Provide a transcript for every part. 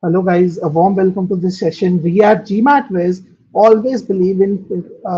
Hello, guys. A warm welcome to this session. We at GMATWhiz always believe in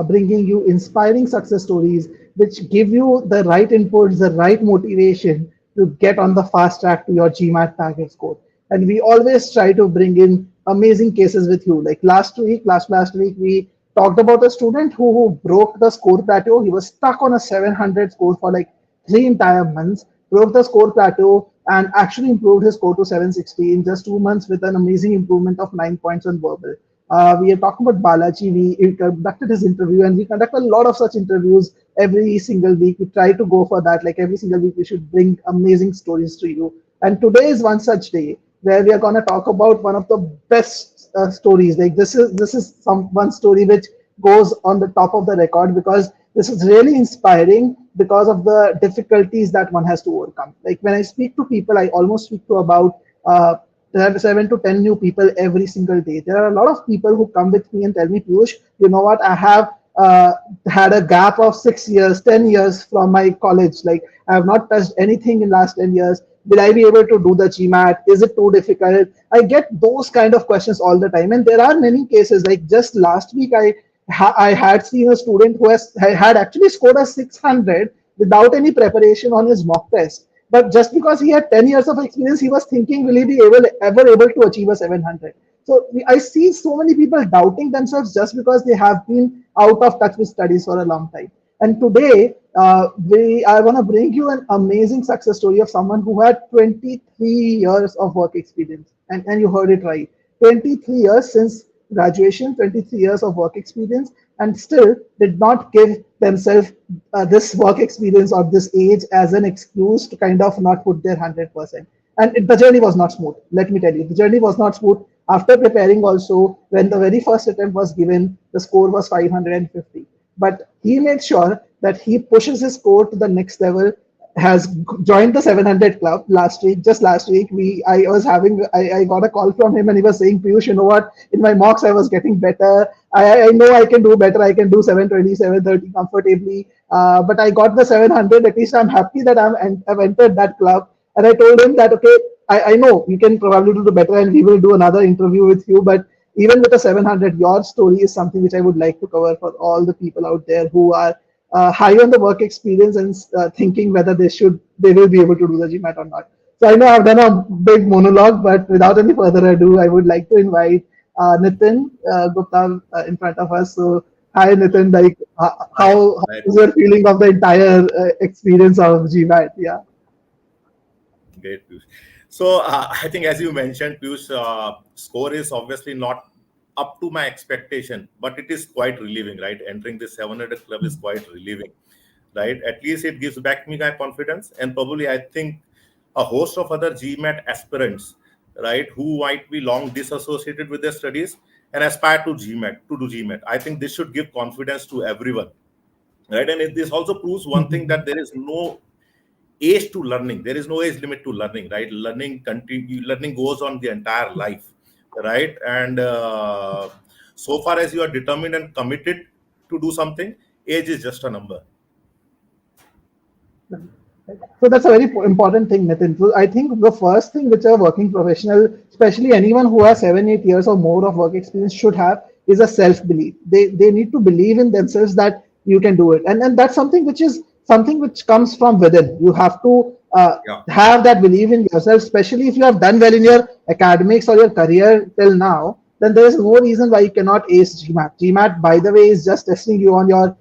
bringing you inspiring success stories which give you the right inputs, the right motivation to get on the fast track to your GMAT target score. And we always try to bring in amazing cases with you. Like last week, we talked about a student who broke the score plateau. He was stuck on a 700 score for like 3 entire months, broke the score plateau, and actually improved his score to 760 in just 2 months with an amazing improvement of 9 points on verbal. We are talking about Balaji. We conducted his interview, and we conduct a lot of such interviews every single week. We try to go for that. Like every single week, we should bring amazing stories to you. And today is one such day where we are going to talk about one of the best stories. Like this is some one story which goes on the top of the record because this is really inspiring because of the difficulties that one has to overcome. Like when I speak to people, I almost speak to about 7 to 10 new people every single day. There are a lot of people who come with me and tell me, Piyush, you know what? I have had a gap of 6 years, 10 years from my college. Like I have not touched anything in last 10 years. Will I be able to do the GMAT? Is it too difficult? I get those kind of questions all the time. And there are many cases. Like just last week, I had seen a student who had actually scored a 600 without any preparation on his mock test. But just because he had 10 years of experience, he was thinking, will he be ever able to achieve a 700? So I see so many people doubting themselves just because they have been out of touch with studies for a long time. And today, I want to bring you an amazing success story of someone who had 23 years of work experience. And you heard it right. 23 years since graduation, 23 years of work experience, and still did not give themselves this work experience or this age as an excuse to kind of not put their 100%. And the journey was not smooth. Let me tell you, the journey was not smooth. After preparing, also, when the very first attempt was given, the score was 550. But he made sure that he pushes his score to the next level, has joined the 700 club last week. Just last week, I got a call from him and he was saying, Piyush, you know what? In my mocks, I was getting better. I know I can do better. I can do 720, 730 comfortably. But I got the 700. At least I'm happy that I've entered that club. And I told him that, okay, I know you can probably do better and we will do another interview with you. But even with a 700, your story is something which I would like to cover for all the people out there who are high on the work experience and thinking whether they will be able to do the GMAT or not. So I know I've done a big monologue, but without any further ado, I would like to invite Nitin Gupta in front of us. So hi Nitin, like Hi, how hi, is your feeling of the entire experience of GMAT? Yeah. great, Piyush. So I think, as you mentioned, Piyush, score is obviously not up to my expectation, but it is quite relieving, right? Entering the 700 club is quite relieving, right? At least it gives back me my confidence, and probably I think a host of other GMAT aspirants, right, who might be long disassociated with their studies and aspire to do GMAT. I think this should give confidence to everyone, right? And this also proves one thing, that there is no age to learning. There is no age limit to learning, right? Learning goes on the entire life, right? And so far as you are determined and committed to do something, age is just a number. So that's a very important thing, Nitin. So I think the first thing which a working professional, especially anyone who has 7, 8 years or more of work experience, should have is a self-belief. They need to believe in themselves that you can do it, and that's something which comes from within. You have to Yeah. have that belief in yourself, especially if you have done well in your academics or your career till now. Then there is no reason why you cannot ace GMAT. GMAT, by the way, is just testing you on your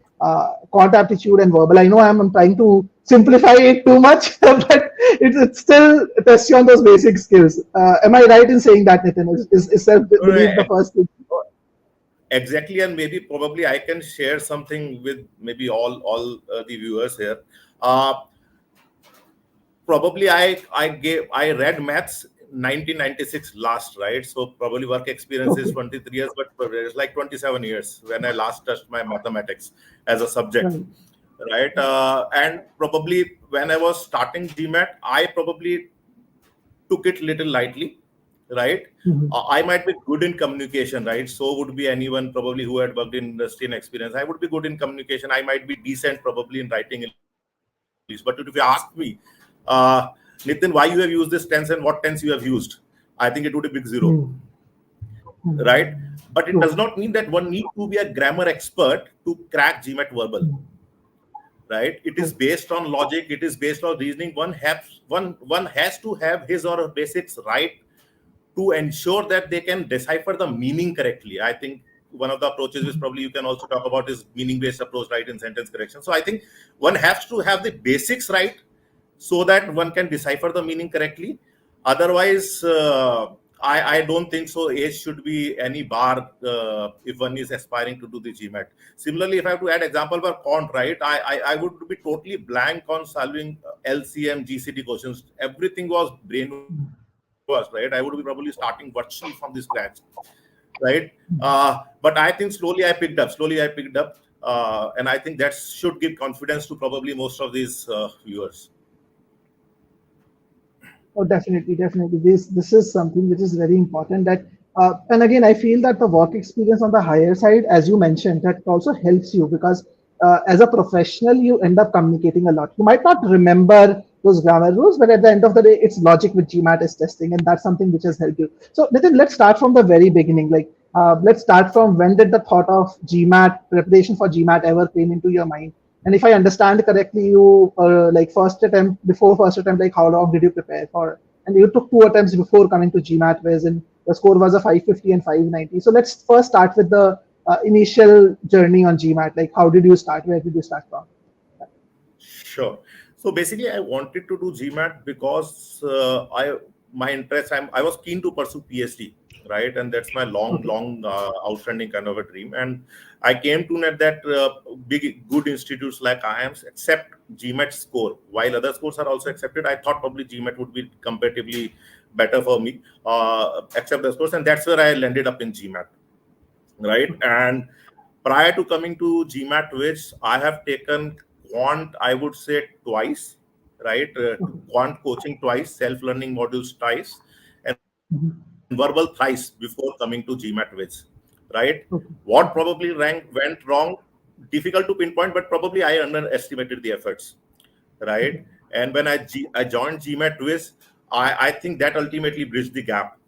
quant aptitude and verbal. I know I'm trying to simplify it too much, but it's still tests you on those basic skills. Am I right in saying that, Nitin? Is self No, no, belief the first thing? exactly. And maybe probably I can share something with maybe all the viewers here. Uh, Probably I read maths 1996 last, right? So probably work experience is Okay, 23 years, but it's like 27 years when I last touched my mathematics as a subject, right. right? And probably when I was starting GMAT, I probably took it little lightly, right? Mhm. I might be good in communication, right? So would be anyone probably who had worked in industry and experience. I would be good in communication. I might be decent probably in writing English. But if you ask me, Nitin, why you have used this tense and what tense you have used, I think it would be big zero, Hmm. Hmm. right? But it does True. not mean that one need to be a grammar expert to crack GMAT verbal, Hmm. right? It is True. based on logic. It is based on reasoning. One has to have his or her basics right to ensure that they can decipher the meaning correctly. I think one of the approaches which probably you can also talk about is meaning based approach, right, in sentence correction. So I think one has to have the basics right so that one can decipher the meaning correctly. Otherwise, I don't think so. Age should be any bar if one is aspiring to do the GMAT. Similarly, if I have to add example for quant, right, I would be totally blank on solving LCM, GCD questions. Everything was brainwashed, right? I would be probably starting virtually from the scratch, right? But I think slowly I picked up, and I think that should give confidence to probably most of these viewers. Oh, definitely, definitely. This is something which is very important. That and again, I feel that the work experience on the higher side, as you mentioned, that also helps you because as a professional, you end up communicating a lot. You might not remember those grammar rules, but at the end of the day, it's logic which GMAT is testing, and that's something which has helped you. So, Nitin, let's start from the very beginning. Like, let's start from when did the thought of GMAT preparation for GMAT ever came into your mind? And if I understand correctly, you like first attempt before first attempt, like how long did you prepare for? And you took two attempts before coming to GMATWhiz, and the score was a 550 and 590. So let's first start with the initial journey on GMAT. Like how did you start? Where did you start from? Sure. So basically, I wanted to do GMAT because I my interest. I was keen to pursue PhD, right, and that's my Okay. long outstanding kind of a dream. And I came to know that big good institutes like IIMs accept GMAT score, while other scores are also accepted. I thought probably GMAT would be comparatively better for me, accept the scores, and that's where I landed up in GMAT, right? And prior to coming to GMAT, which I have taken quant, I would say twice, right? Okay. Quant coaching twice, self-learning modules twice, and verbal Mhm. thrice before coming to GMAT, right? What Okay. probably went wrong, difficult to pinpoint, but probably I underestimated the efforts, right? Okay. And when I joined GMATWhiz, I think that ultimately bridged the gap,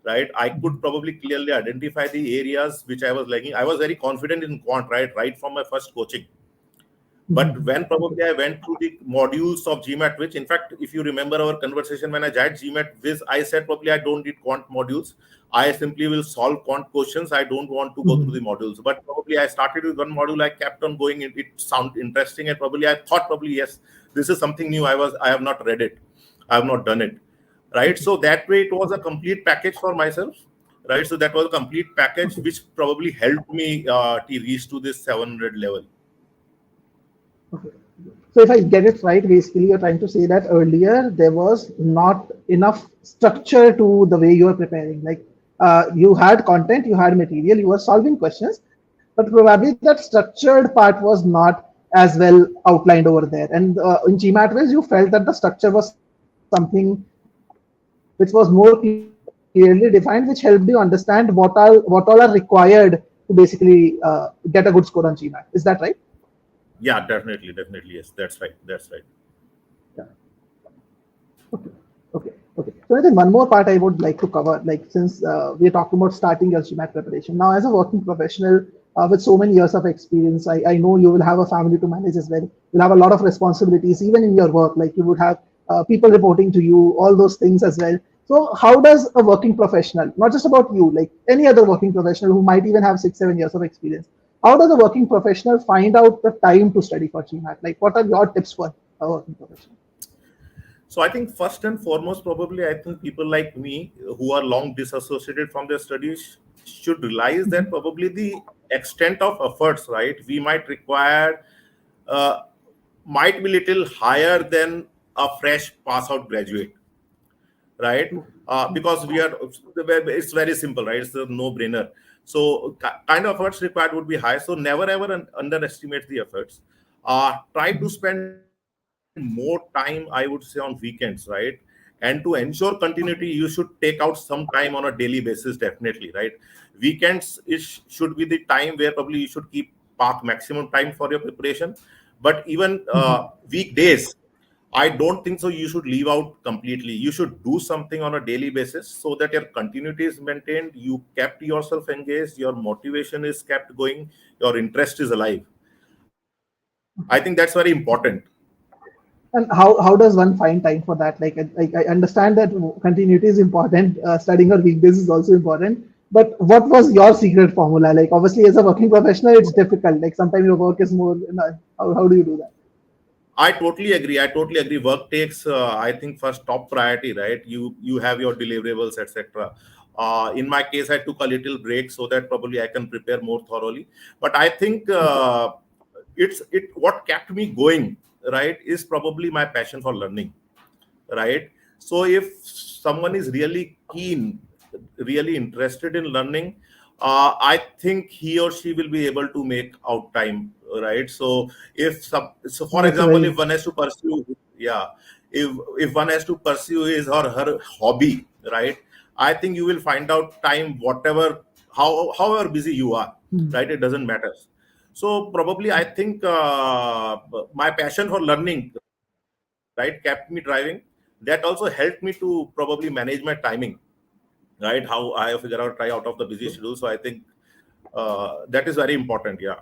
right? I could Mhm. probably clearly identify the areas which I was lagging. I was very confident in quant, right from my first coaching. But Mhm. when Okay. probably I went through the modules of GMAT, which in fact, if you remember our conversation when I joined GMAT, this I said probably I don't need quant modules. I simply will solve quant questions. I don't want to go through the Mhm. modules. But probably I started with one module. I kept on going. It sounded interesting, and probably I thought probably yes, this is something new. I have not read it. I have not done it. Right. Okay. So that way, it was a Okay. complete package for myself. Right. So that was a complete package Okay. which probably helped me to reach to this 700 level. Okay. So if I get it right, basically you're trying to say that earlier there was not enough structure to the way you are preparing. Like you had content, you had material, you were solving questions, but probably that structured part was not as well outlined over there. And in GMATWiz, you felt that the structure was something which was more clearly defined, which helped you understand what all are required to basically get a good score on GMAT. Is that right? Yeah, definitely. Yes, that's right. That's right. Yeah. Okay. Okay. Okay. So I think one more part I would like to cover, like since we are talking about starting your GMAT preparation. Now, as a working professional with so many years of experience, I know you will have a family to manage as well. You'll have a lot of responsibilities, even in your work. Like you would have people reporting to you, all those things as well. So, how does a working professional, not just about you, like any other working professional who might even have 6, 7 years of experience, how does a working professional find out the time to study for GMAT? Like, what are your tips for a working professional? So I think first and foremost, probably I think people like me who are long disassociated from their studies should realize that Mhm. probably the extent of efforts, right, we might require uh, might be little higher than a fresh pass out graduate, right? Because we are, it's very simple, right? It's a no brainer. So kind of efforts required would be high. So never ever underestimate the efforts. Try to spend more time, I would say, on weekends, right? And to ensure continuity, you should take out some time on a daily basis, definitely, right? Weekends should be the time where probably you should keep park maximum time for your preparation. But even Mhm. weekdays, I don't think so. You should leave out completely. You should do something on a daily basis so that your continuity is maintained. You kept yourself engaged. Your motivation is kept going. Your interest is alive. I think that's very important. And how does one find time for that? I understand that continuity is important. Studying on weekdays is also important. But what was your secret formula? Like obviously, as a working professional, it's difficult. Like sometimes your work is more. How do you do that? I totally agree. I totally agree. Work takes, I think, first top priority, right? You have your deliverables, etc. In my case, I took a little break so that probably I can prepare more thoroughly. But I think Okay. it what kept me going, right, is probably my passion for learning, right? So if someone is really keen, really interested in learning, I think he or she will be able to make out time, right? So so for That's a example, if very one has to pursue, yeah, if one has to pursue his or her hobby, right, I think you will find out time, whatever, however busy you are, hmm. right, it doesn't matter. So probably I think my passion for learning, right, kept me driving. That also helped me to probably manage my timing, right? How I figure out try out of the busy schedule. So I think that is very important. Yeah.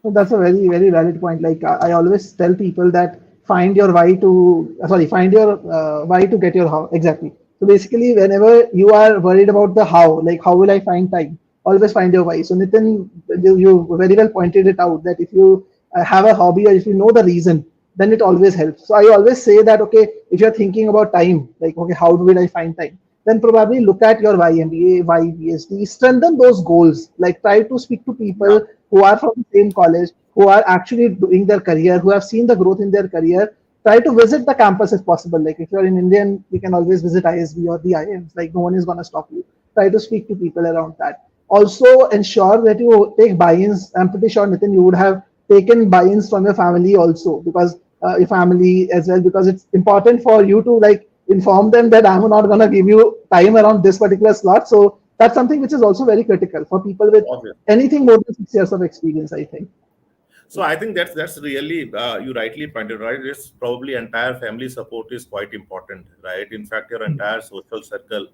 So that's a very, very valid point. Like I always tell people that find your why to, sorry, find your why to get your how. Exactly. So basically, whenever you are worried about the how, like how will I find time? Always find your why. So Nitin, you very well pointed it out that if you have a hobby or if you know the reason, then it always helps. So I always say that okay, if you're thinking about time, like okay, how will I find time? Then probably look at your YMBA, YBSD, strengthen those goals. Like try to speak to people Yeah. who are from the same college, who are actually doing their career, who have seen the growth in their career. Try to visit the campus if possible. Like if you're in Indian, we can always visit ISB or the IIMs. Like no one is gonna stop you. Try to speak to people around that. Also ensure that you take buy-ins. I'm pretty sure Nitin, you would have taken buy-ins from your family also because your family as well because it's important for you to like inform them that I'm not gonna give you time around this particular slot. So that's something which is also very critical for people with anything more than 6 years of experience, I think. So I think that's really you rightly pointed, right. It's probably entire family support is quite important, right? In fact, your entire social circle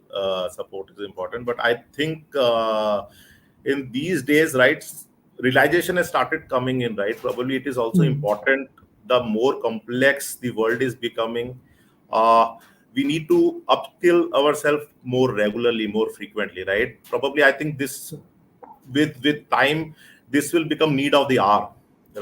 support is important. But I think in these days, right, realization has started coming in, right? Probably it is also Hmm. important. The more complex the world is becoming, uh, we need to upskill ourselves more regularly, more frequently, right? Probably I think this with time this will become need of the hour,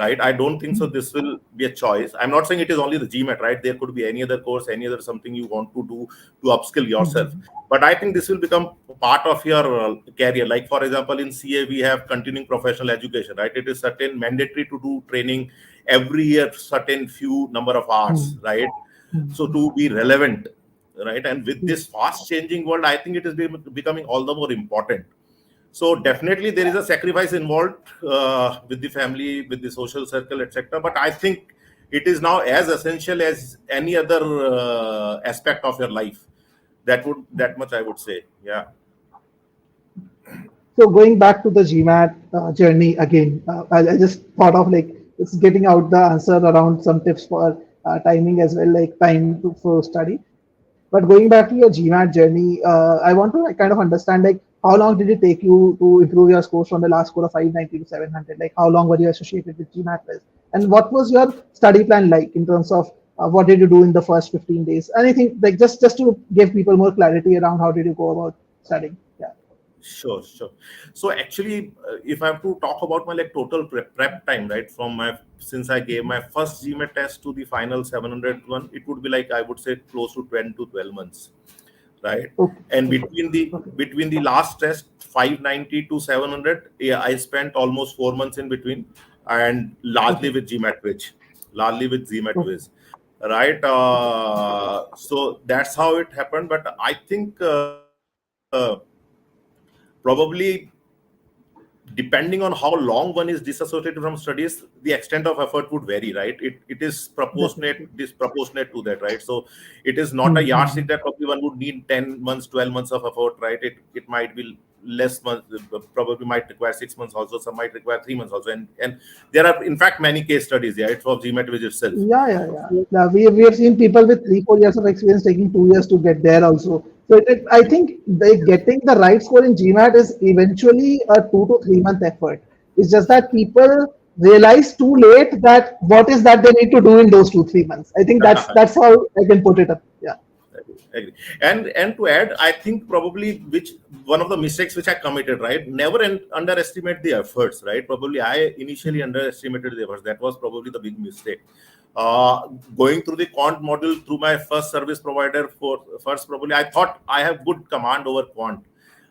right? I don't think so this will be a choice. I'm not saying it is only the GMAT, right? There could be any other course, any other something you want to do to upskill yourself. Hmm. But I think this will become part of your career. Like for example, in CA we have continuing professional education, right? It is certain mandatory to do training every year, certain few number of hours, Hmm. right? So Hmm. to be relevant, right? And with Yes. this fast changing world, I think it is becoming all the more important. So definitely there is a sacrifice involved with the family, with the social circle, etc. But I think it is now as essential as any other aspect of your life. That much I would say. Yeah. So going back to the GMAT journey again, I just thought of like it's getting out the answer around some tips for timing as well, like time to, for study. But going back to your GMAT journey, I want to like, kind of understand like how long did it take you to improve your scores from the last score of 590 to 700? Like how long were you associated with GMAT? And what was your study plan like in terms of what did you do in the first 15 days? Anything like just to give people more clarity around how did you go about studying? Yeah. Sure, sure. So actually, if I have to talk about my like total prep time, right, from my since I gave my first GMAT test to the final 700 one, it would be like I would say close to 10 to 12 months, right? Okay. And Okay. Okay. between the last test 590 to 700, yeah, I spent almost 4 months in between, and largely Okay. with GMATWhiz, largely with Okay. GMATWhiz, right? So that's how it happened. But I think probably depending on how long one is disassociated from studies, the extent of effort would vary, right? It is Definitely. disproportionate to that, right? So it is not a Mm-hmm. yardstick that probably one would need 10 months, 12 months of effort, right? It might be less months, probably might require 6 months also, some might require 3 months also. And there are in fact many case studies, yeah, it's for GMATWhiz itself. Yeah, yeah, yeah. Yeah, we have seen people with 3 4 years of experience taking 2 years to get there also. So I think getting the right score in GMAT is eventually a 2 to 3 month effort. It's just that people realize too late that what is that they need to do in those 2 3 months. I think that's how I can put it up. Yeah. Agree. And to add, I think probably which one of the mistakes which I committed, right? Never underestimate the efforts, right? Probably I initially underestimated the efforts. That was probably the big mistake. Going through the quant module through my first service provider for first, probably I thought I have good command over quant,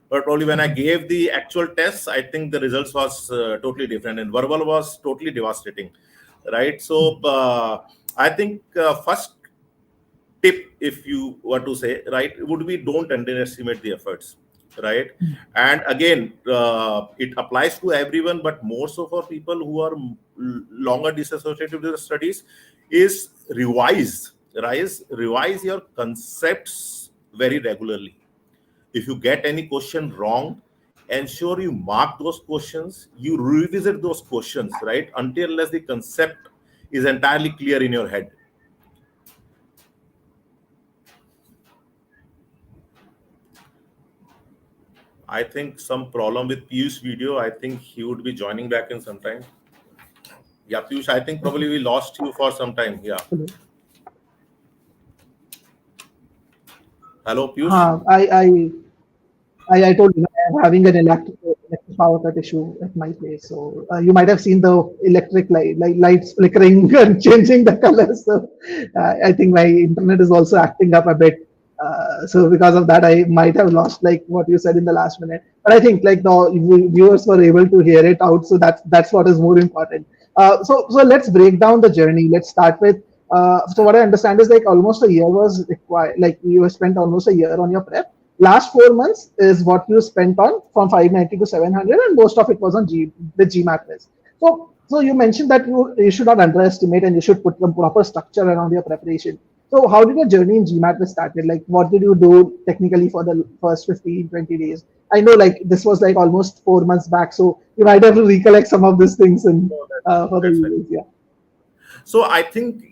but probably when I gave the actual tests, I think the results was totally different, and verbal was totally devastating, right? So I think first tip, if you were to say, right, would be don't underestimate the efforts, right? And again, it applies to everyone, but more so for people who are longer disassociated with the studies, is revise your concepts very regularly. If you get any question wrong, ensure you mark those questions, you revisit those questions, right, until unless the concept is entirely clear in your head. I think some problem with Piyush video. I think he would be joining back in some time. Yeah, Piyush, I think probably we lost you for some time. Yeah. Hello. Hello, Piyush. I told you I'm having an electric power cut issue at my place. So you might have seen the electric lights flickering and changing the colors. So I think my internet is also acting up a bit. So because of that, I might have lost like what you said in the last minute. But I think like the viewers were able to hear it out. So that's what is more important. So let's break down the journey. Let's start with. So what I understand is like almost a year was required. Like you spent almost a year on your prep. Last 4 months is what you spent on from 590 to 700, and most of it was on the GMATWhiz. So you mentioned that you should not underestimate and you should put some proper structure around your preparation. So how did your journey in GMATWhiz started? Like what did you do technically for the first 15 20 days? I know like this was like almost 4 months back, so you might have to recollect some of these things and No, for the that's fine. viewers. Yeah. So I think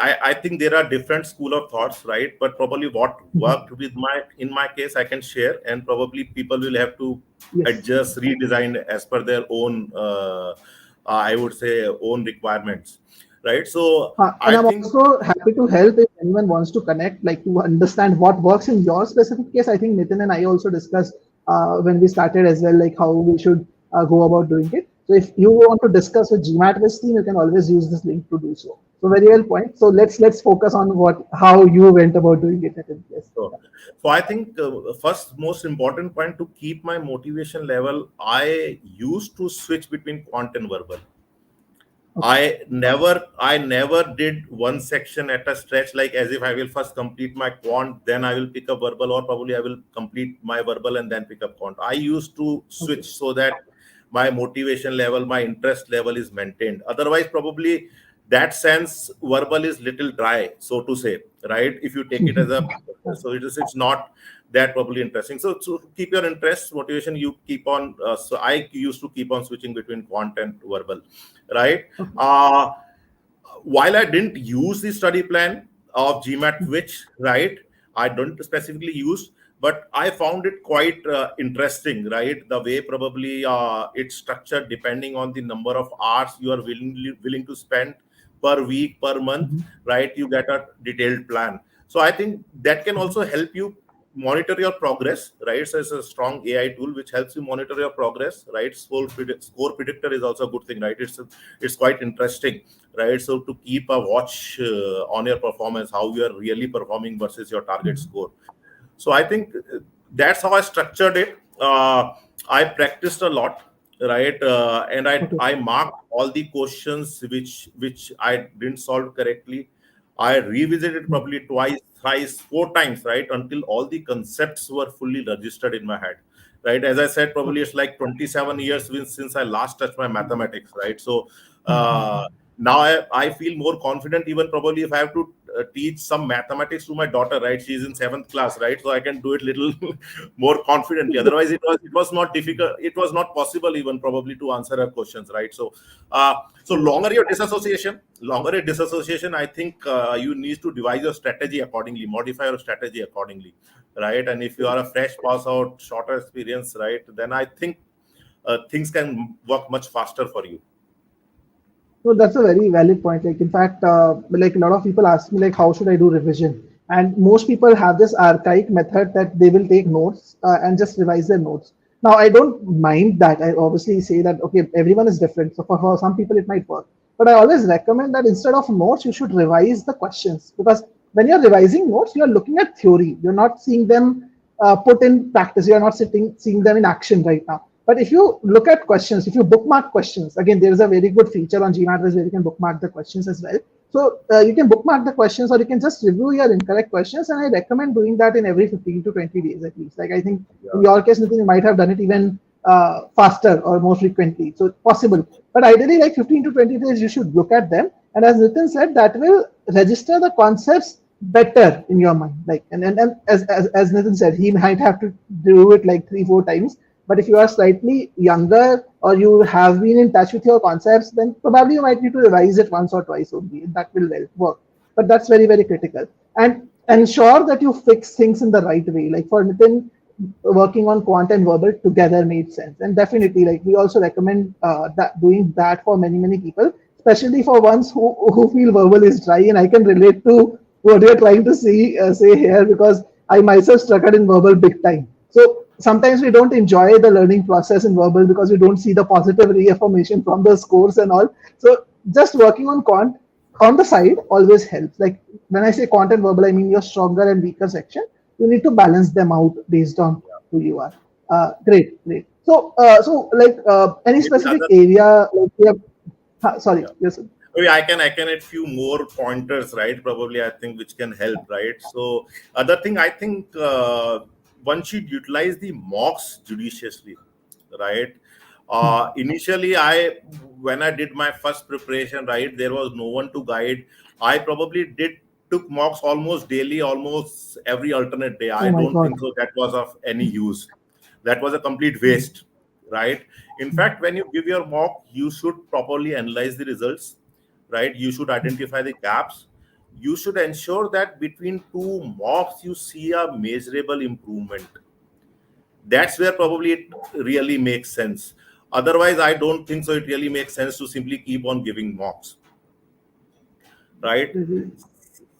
I think there are different school of thoughts, right? But probably what Mhm. worked with in my case, I can share, and probably people will have to Yes. adjust, redesign as per their own, I would say, own requirements, right? So And I I'm think also happy to help if anyone wants to connect, like to understand what works in your specific case. I think Nitin and I also discussed when we started as well, like how we should go about doing it. So if you want to discuss with GMATWhiz team, you can always use this link to do so. So very well point. So let's focus on what how you went about doing it. Nitin. Yes. so. So I think first most important point, to keep my motivation level, I used to switch between quant and verbal. Okay. I never did one section at a stretch, like as if I will first complete my quant, then I will pick up verbal, or probably I will complete my verbal and then pick up quant. I used to Okay. switch so that my motivation level, my interest level is maintained. Otherwise, probably that sense verbal is little dry, so to say, right? If you take it as a, so it's not that probably interesting. So to keep your interest, motivation, you keep on. So I used to keep on switching between quant and verbal, right? Okay. Uh, while I didn't use the study plan of GMAT, which, right, I don't specifically use, but I found it quite interesting, right? The way probably it's structured depending on the number of hours you are willing to spend per week, per month, Mhm. right? You get a detailed plan. So I think that can also help you monitor your progress, right? So it's a strong AI tool which helps you monitor your progress, right? Score predictor is also a good thing, right? It's quite interesting, right? So to keep a watch on your performance, how you are really performing versus your target Mhm. score. So I think that's how I structured it. I practiced a lot, right? And Okay. I marked all the questions which I didn't solve correctly. I revisited Mhm. probably twice, thrice, 4 times, right, until all the concepts were fully registered in my head. right? As I said, probably it's like 27 years since I last touched my mathematics, right? So uh, now I feel more confident, even probably if I have to teach some mathematics to my daughter, right? She's in seventh class, right? So I can do it little more confidently. Otherwise, it was not difficult. It was not possible even probably to answer her questions, right? So longer your disassociation, I think you need to devise your strategy accordingly, modify your strategy accordingly, right? And if you are a fresh pass out, shorter experience, right, then I think things can work much faster for you. So that's a very valid point. Like in fact, like a lot of people ask me like, how should I do revision? And most people have this archaic method that they will take notes and just revise their notes. Now I don't mind that. I obviously say that okay, everyone is different. So for some people it might work. But I always recommend that instead of notes, you should revise the questions because when you're revising notes, you're looking at theory. You're not seeing them put in practice. You're not seeing them in action right now. But if you look at questions, if you bookmark questions, again, there is a very good feature on GMATWhiz where you can bookmark the questions as well. So you can bookmark the questions or you can just review your incorrect questions. And I recommend doing that in every 15 to 20 days at least. Like I think in your case, Nitin, you might have done it even faster or more frequently. So possible. But ideally, like 15 to 20 days, you should look at them. And as Nitin said, that will register the concepts better in your mind. Like and as Nitin said, he might have to do it like 3 4 times, but if you are slightly younger or you have been in touch with your concepts, then probably you might need to revise it once or twice only. That will well work. But that's very, very critical. And ensure that you fix things in the right way. Like for Nitin, working on quant and verbal together made sense. And definitely, like we also recommend that doing that for many, many people, especially for ones who feel verbal is dry. And I can relate to what you're trying to say here because I myself struggled in verbal big time. So sometimes we don't enjoy the learning process in verbal because we don't see the positive reaffirmation from the scores and all. So just working on quant on the side always helps. Like when I say quant and verbal, I mean your stronger and weaker section. You need to balance them out based on who you are. Great, great. So like any Maybe specific other area, like we have, sorry, Yeah. yes, Maybe I can add few more pointers, right? Probably I think which can help, right? So other thing I think one should utilize the mocks judiciously, right? Initially, I when I did my first preparation, right, there was no one to guide. I probably did took mocks almost daily, almost every alternate day. oh I my don't God. think so that was of any use. That was a complete waste, right? In fact, when you give your mock, you should properly analyze the results, right? You should identify the gaps. You should ensure that between two mocks you see a measurable improvement. That's where probably it really makes sense. Otherwise, I don't think so it really makes sense to simply keep on giving mocks, right? Mhm.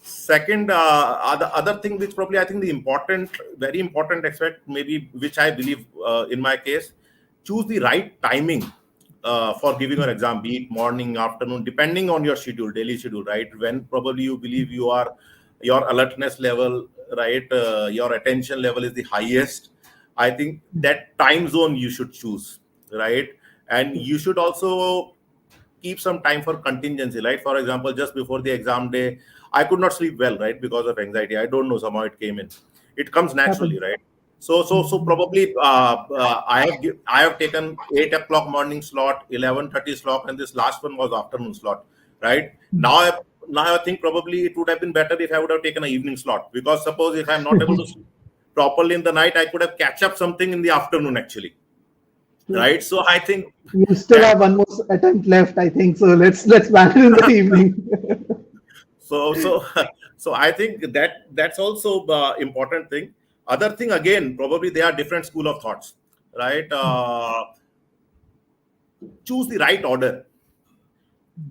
Second, other thing which probably I think the important, very important aspect, maybe which I believe in my case, choose the right timing for giving an exam, be it morning, afternoon, depending on your schedule, daily schedule, right? When probably you believe you are your alertness level, right, your attention level is the highest. I think that time zone you should choose, right? And you should also keep some time for contingency, right? For example, just before the exam day, I could not sleep well, right, because of anxiety. I don't know, somehow it came in. It comes naturally, Happens. right? So probably I have taken 8 o'clock morning slot, 11:30 slot, and this last one was afternoon slot, right? Now I think probably it would have been better if I would have taken an evening slot, because suppose if I'm not able to sleep properly in the night, I could have catch up something in the afternoon actually, right? So I think You still that have one more attempt left, I think. So let's plan it in the evening. so so I think that's also important thing. Other thing, again, probably they are different school of thoughts, right? Choose the right order.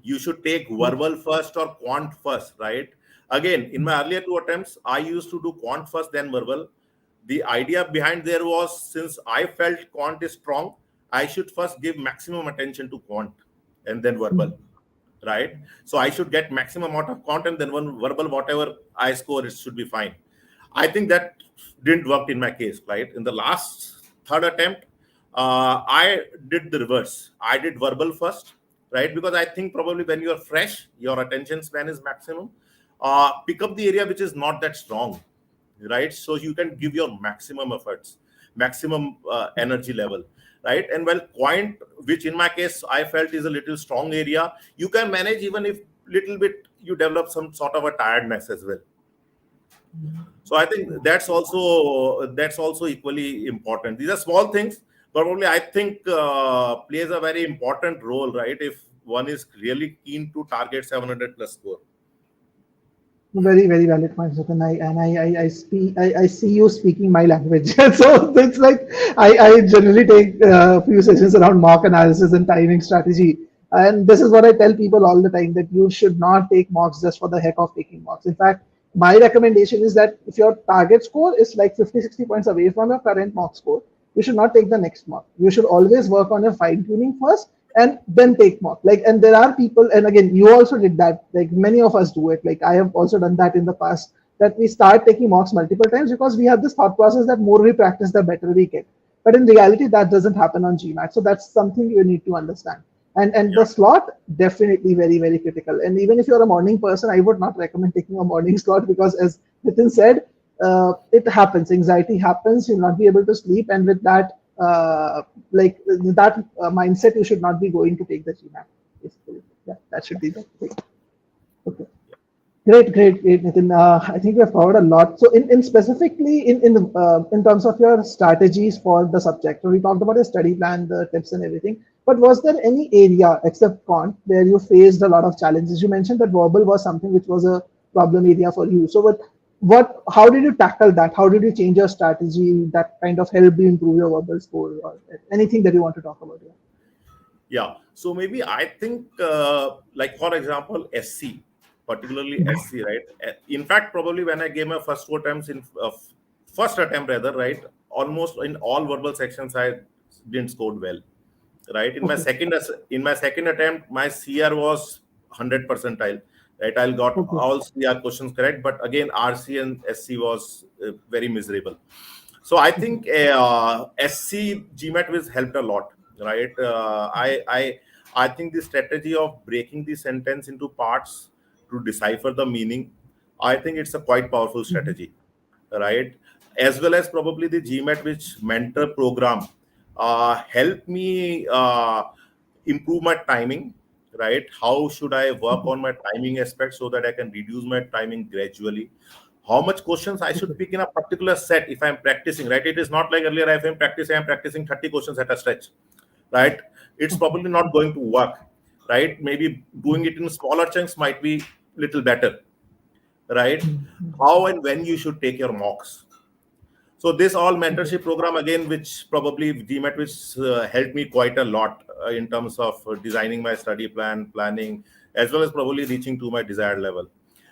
You should take verbal first or quant first, right? Again, in my earlier two attempts, I used to do quant first, then verbal. The idea behind there was, since I felt quant is strong, I should first give maximum attention to quant and then verbal, right? So I should get maximum amount of content, then one verbal, whatever I score, it should be fine. I think that didn't work in my case, right? In the last third attempt, I did the reverse. I did verbal first, right? Because I think probably when you're fresh, your attention span is maximum. Pick up the area which is not that strong, right? So you can give your maximum efforts. maximum energy level, right? And well, quant, which in my case I felt is a little strong area, you can manage even if little bit you develop some sort of a tiredness as well. So I think that's also equally important. These are small things, but only I think plays a very important role, right? If one is really keen to target 700 plus score. Very, very valid point, Nitin. I see you speaking my language. So it's like I generally take a few sessions around mock analysis and timing strategy. And this is what I tell people all the time, that you should not take mocks just for the heck of taking mocks. In fact, my recommendation is that if your target score is like 50, 60 points away from your current mock score, you should not take the next mock. You should always work on your fine tuning first and then take mock. Like, and there are people, and again, you also did that. Like, many of us do it. Like, I have also done that in the past, that we start taking mocks multiple times because we have this thought process that more we practice, the better we get. But in reality, that doesn't happen on GMAT. So that's something you need to understand. And the Yeah. slot, definitely very, very critical. And even if you're a morning person, I would not recommend taking a morning slot, because as Nitin said, it happens. Anxiety happens. You'll not be able to sleep, and with that, like that mindset, you should not be going to take the GMAT. Basically, yeah, that should be the thing. Okay. Great, Nitin. I think we have covered a lot. So, in specifically in terms of your strategies for the subject, so we talked about your study plan, the tips, and everything. But was there any area except quant where you faced a lot of challenges? You mentioned that verbal was something which was a problem area for you. So, how did you tackle that? How did you change your strategy that kind of helped you improve your verbal score, or anything that you want to talk about here? Yeah. So maybe I think, like for example, SC, particularly SC, right? In fact, probably when I gave my first two attempts first attempt rather, right? Almost in all verbal sections, I didn't score well, right? Okay, In my second attempt, my CR was 100 percentile, right? I got okay, all CR questions correct, but again, RC and SC was very miserable. So I think SC GMATWhiz helped a lot, right? I think the strategy of breaking the sentence into parts to decipher the meaning, I think it's a quite powerful strategy, right? As well as probably the GMAT which mentor program help me improve my timing, right? How should I work on my timing aspect so that I can reduce my timing gradually? How much questions I should pick in a particular set if I'm practicing, right? It is not like earlier if I'm practicing 30 questions at a stretch, right? It's probably not going to work, right? Maybe doing it in smaller chunks might be little better, right? How and when you should take your mocks. So this all mentorship program again, which probably GMAT, which helped me quite a lot in terms of designing my study plan, planning, as well as probably reaching to my desired level.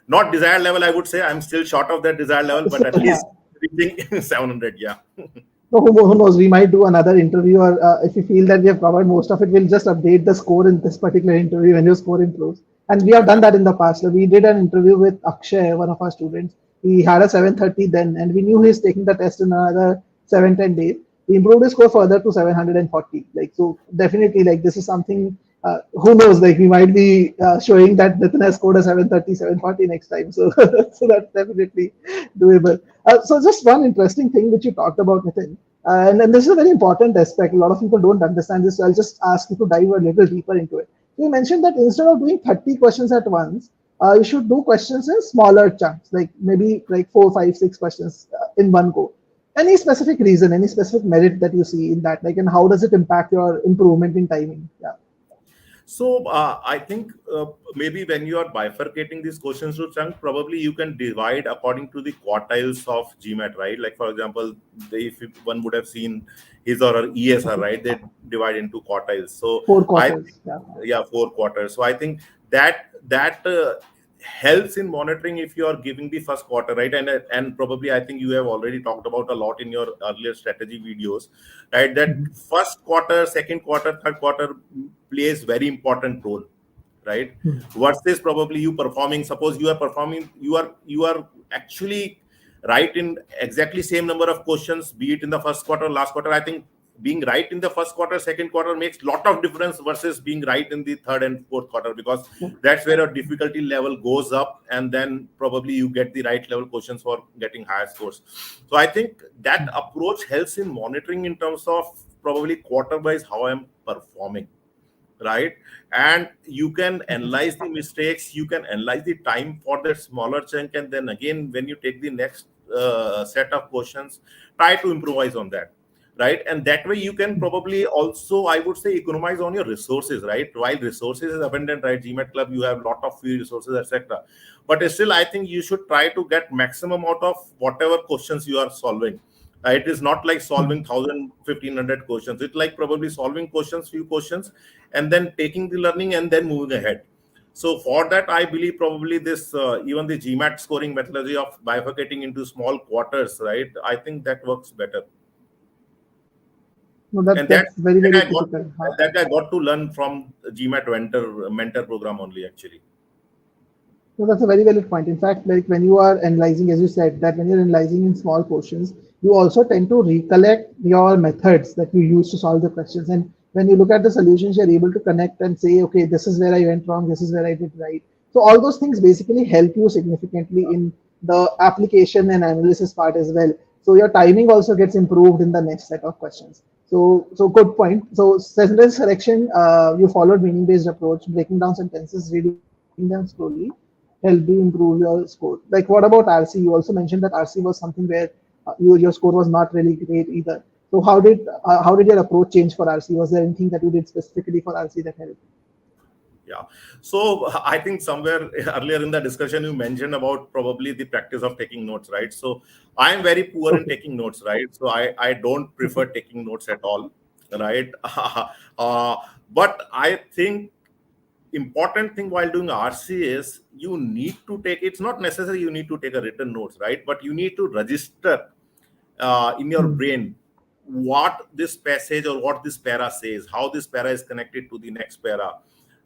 Not desired level, I would say. I'm still short of that desired level, but at yeah. least reaching 700. Yeah. So who knows? We might do another interview, or if we feel that we have covered most of it, we'll just update the score in this particular interview when your score improves. And we have done Yeah. that in the past. So we did an interview with Akshay, one of our students. He had a 730 then, and we knew he's taking the test in another 7-10 days. We improved his score further to 740. Like, so definitely, like, this is something. Who knows? Like, we might be showing that Nitin has scored a 730, 740 next time. So, so that's definitely doable. So just one interesting thing which you talked about, Nitin, and this is a very important aspect. A lot of people don't understand this. So I'll just ask you to dive a little deeper into it. So you mentioned that instead of doing 30 questions at once, you should do questions in smaller chunks, like maybe like 4, 5, 6 questions in one go. Any specific reason, any specific merit that you see in that, like, and how does it impact your improvement in timing? Yeah. So I think maybe when you are bifurcating these questions to chunk, probably you can divide according to the quartiles of GMAT, right? Like for example, if one would have seen his or her ESR, right? They divide into quartiles. So Four I quarters. think, Yeah. yeah, 4 quarters. So I think that helps in monitoring if you are giving the first quarter, right? And probably I think you have already talked about a lot in your earlier strategy videos, right? That Mhm. first quarter, second quarter, third quarter plays very important role, right? Versus probably you performing, suppose you are performing, you are actually right in exactly same number of questions, be it in the first quarter, last quarter. I think being right in the first quarter, second quarter makes lot of difference versus being right in the third and fourth quarter, because that's where your difficulty level goes up, and then probably you get the right level questions for getting higher scores. So I think that approach helps in monitoring in terms of probably quarter wise how I'm performing, right? And you can analyze the mistakes, you can analyze the time for that smaller chunk, and then again when you take the next set of questions, try to improvise on that, right? And that way you can probably also, I would say, economize on your resources, right? While resources is abundant, right, GMAT club, you have lot of free resources, etc., but still I think you should try to get maximum out of whatever questions you are solving. It is not like solving 1,000, 1,500 questions. It's like probably solving questions, few questions, and then taking the learning and then moving ahead. So for that, I believe probably this even the GMAT scoring methodology of bifurcating into small quarters, right? I think that works better. No, And that's very, that very I got critical. that I got to learn from GMAT mentor program only, actually. So that's a very valid point. In fact, like when you are analyzing, as you said, that when you're analyzing in small portions, you also tend to recollect your methods that you use to solve the questions. And when you look at the solutions, you're able to connect and say, okay, this is where I went wrong, this is where I did right. So all those things basically help you significantly in the application and analysis part as well. So your timing also gets improved in the next set of questions. So good point. So sentence correction, you followed meaning-based approach, breaking down sentences, reading them slowly, help you improve your score. Like what about RC? You also mentioned that RC was something where your score was not really great either. So how did your approach change for RC? Was there anything that you did specifically for RC that helped? Yeah. So I think somewhere earlier in the discussion, you mentioned about probably the practice of taking notes, right? So I am very poor in Okay. taking notes, right? So I don't prefer taking notes at all, right? uh, but I think important thing while doing RC is you need to take, it's not necessary you need to take a written notes, right? But you need to register in your Hmm. brain what this passage or what this para says, how this para is connected to the next para,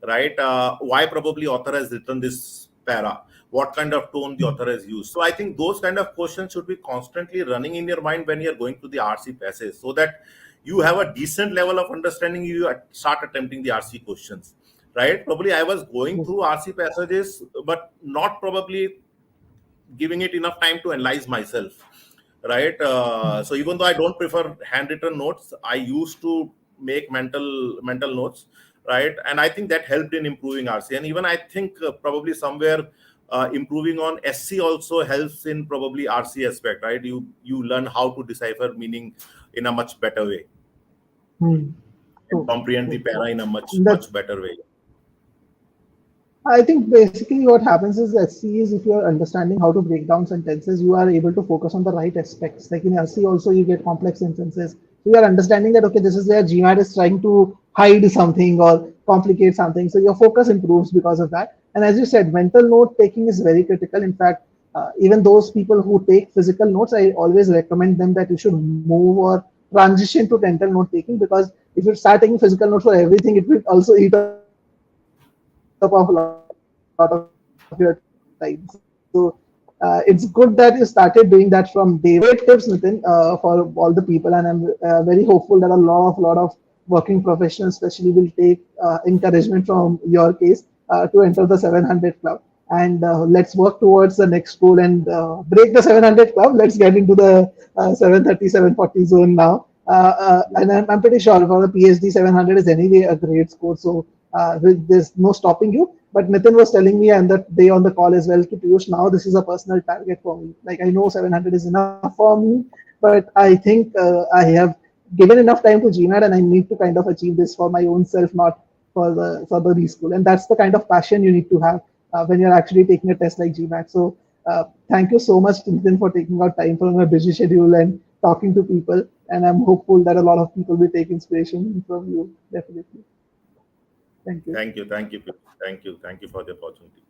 right? Why probably author has written this para, what kind of tone the author has used. So I think those kind of questions should be constantly running in your mind when you're going through the RC passage, so that you have a decent level of understanding, you start attempting the RC questions, right? Probably I was going Yes. through RC passages, but not probably giving it enough time to analyze myself, right? So even though I don't prefer handwritten notes, I used to make mental notes, right? And I think that helped in improving RC. And even I think probably somewhere improving on SC also helps in probably RC aspect, right? You learn how to decipher meaning in a much better way Hmm. and True. comprehend the True. para in a much That much better way. I think basically what happens is SC is if you are understanding how to break down sentences, you are able to focus on the right aspects. Like in LC also you get complex sentences. So you are understanding that okay, this is where GMAT is trying to hide something or complicate something. So your focus improves because of that. And as you said, mental note taking is very critical. In fact, even those people who take physical notes, I always recommend them that you should move or transition to mental note taking, because if you start taking physical notes for everything, it will also eat up a lot of your time. So it's good that you started doing that from day one. So great tips, Nitin, for all the people, and I'm very hopeful that a lot of working professionals, especially, will take encouragement from your case to enter the 700 club. And let's work towards the next goal and break the 700 club. Let's get into the 730, 740 zone now. And I'm pretty sure for the PhD 700 is anyway a great score. So there's no stopping you. But Nitin was telling me and that day on the call as well, Ki, Piyush, now this is a personal target for me. Like I know 700 is enough for me, but I think I have given enough time to GMAT and I need to kind of achieve this for my own self, not for the reschool. And that's the kind of passion you need to have when you're actually taking a test like GMAT. So thank you so much, Nitin, for taking out time from your busy schedule and talking to people. And I'm hopeful that a lot of people will take inspiration from you. Definitely. Thank you. Thank you, thank you, thank you for the opportunity.